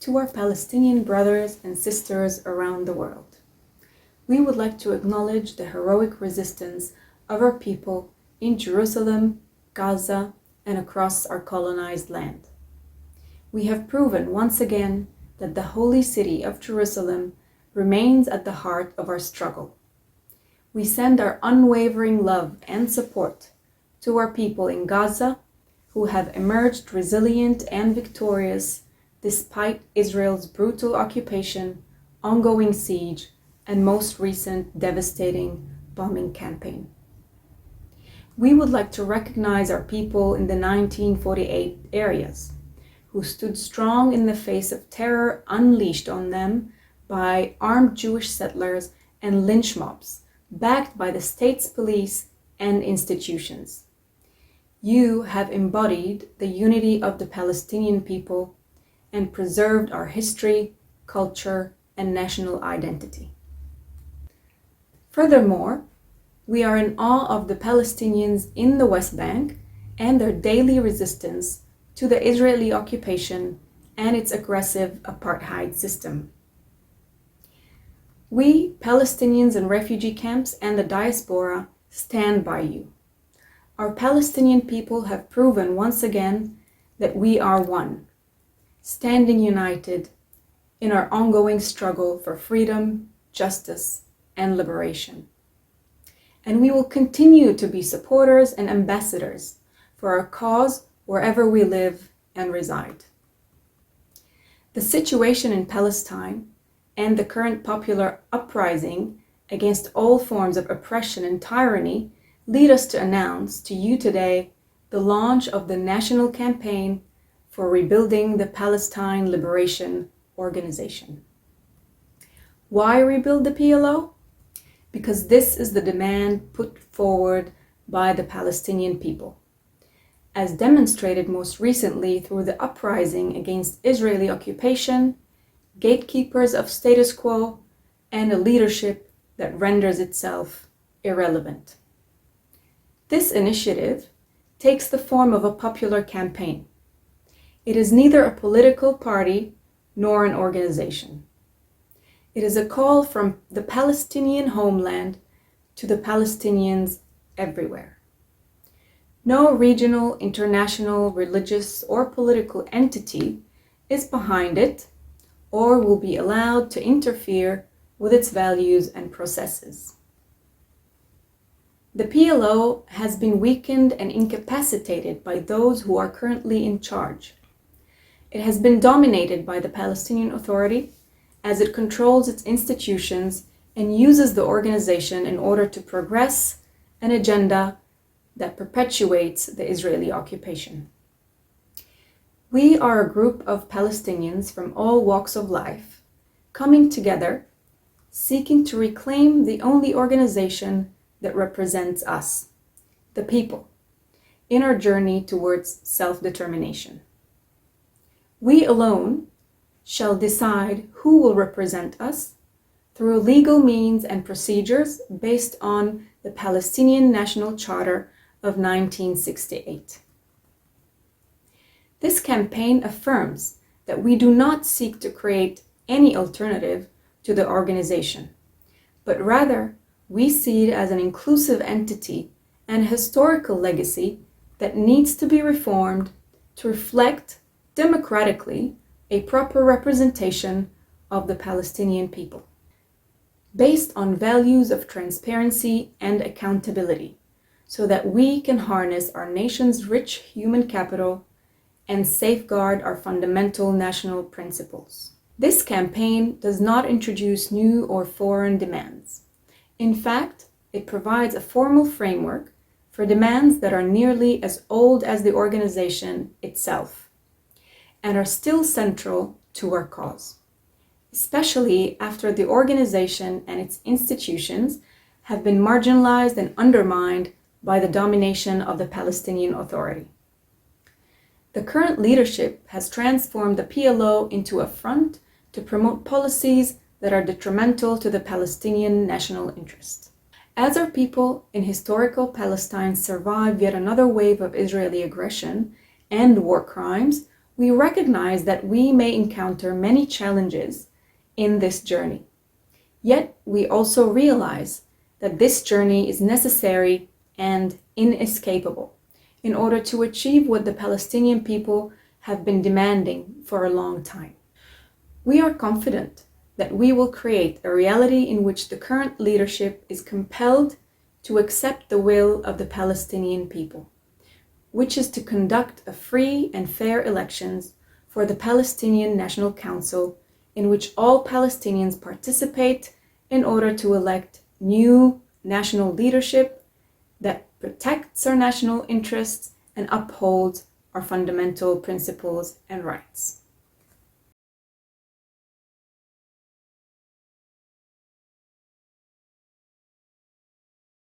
to our Palestinian brothers and sisters around the world. We would like to acknowledge the heroic resistance of our people in Jerusalem, Gaza, and across our colonized land. We have proven once again that the holy city of Jerusalem remains at the heart of our struggle. We send our unwavering love and support to our people in Gaza, who have emerged resilient and victorious despite Israel's brutal occupation, ongoing siege, and most recent devastating bombing campaign. We would like to recognize our people in the 1948 areas, who stood strong in the face of terror unleashed on them by armed Jewish settlers and lynch mobs, backed by the state's police and institutions. You have embodied the unity of the Palestinian people and preserved our history, culture, and national identity. Furthermore, we are in awe of the Palestinians in the West Bank and their daily resistance to the Israeli occupation and its aggressive apartheid system. We, Palestinians in refugee camps and the diaspora, stand by you. Our Palestinian people have proven once again that we are one, standing united in our ongoing struggle for freedom, justice, and liberation. And we will continue to be supporters and ambassadors for our cause wherever we live and reside. The situation in Palestine and the current popular uprising against all forms of oppression and tyranny lead us to announce to you today the launch of the national campaign for rebuilding the Palestine Liberation Organization. Why rebuild the PLO? Because this is the demand put forward by the Palestinian people, as demonstrated most recently through the uprising against Israeli occupation, gatekeepers of status quo, and a leadership that renders itself irrelevant. This initiative takes the form of a popular campaign. It is neither a political party nor an organization. It is a call from the Palestinian homeland to the Palestinians everywhere. No regional, international, religious, or political entity is behind it or will be allowed to interfere with its values and processes. The PLO has been weakened and incapacitated by those who are currently in charge. It has been dominated by the Palestinian Authority as it controls its institutions and uses the organization in order to progress an agenda that perpetuates the Israeli occupation. We are a group of Palestinians from all walks of life, coming together, seeking to reclaim the only organization that represents us, the people, in our journey towards self-determination. We alone shall decide who will represent us through legal means and procedures based on the Palestinian National Charter of 1968. This campaign affirms that we do not seek to create any alternative to the organization, but rather we see it as an inclusive entity and a historical legacy that needs to be reformed to reflect democratically a proper representation of the Palestinian people, based on values of transparency and accountability, so that we can harness our nation's rich human capital and safeguard our fundamental national principles. This campaign does not introduce new or foreign demands. In fact, it provides a formal framework for demands that are nearly as old as the organization itself and are still central to our cause, especially after the organization and its institutions have been marginalized and undermined by the domination of the Palestinian Authority. The current leadership has transformed the PLO into a front to promote policies that are detrimental to the Palestinian national interest. As our people in historical Palestine survive yet another wave of Israeli aggression and war crimes, We recognize that we may encounter many challenges in this journey. Yet we also realize that this journey is necessary and inescapable in order to achieve what the Palestinian people have been demanding for a long time. We are confident that we will create a reality in which the current leadership is compelled to accept the will of the Palestinian people, which is to conduct a free and fair elections for the Palestinian National Council, in which all Palestinians participate in order to elect new national leadership that protects our national interests and upholds our fundamental principles and rights.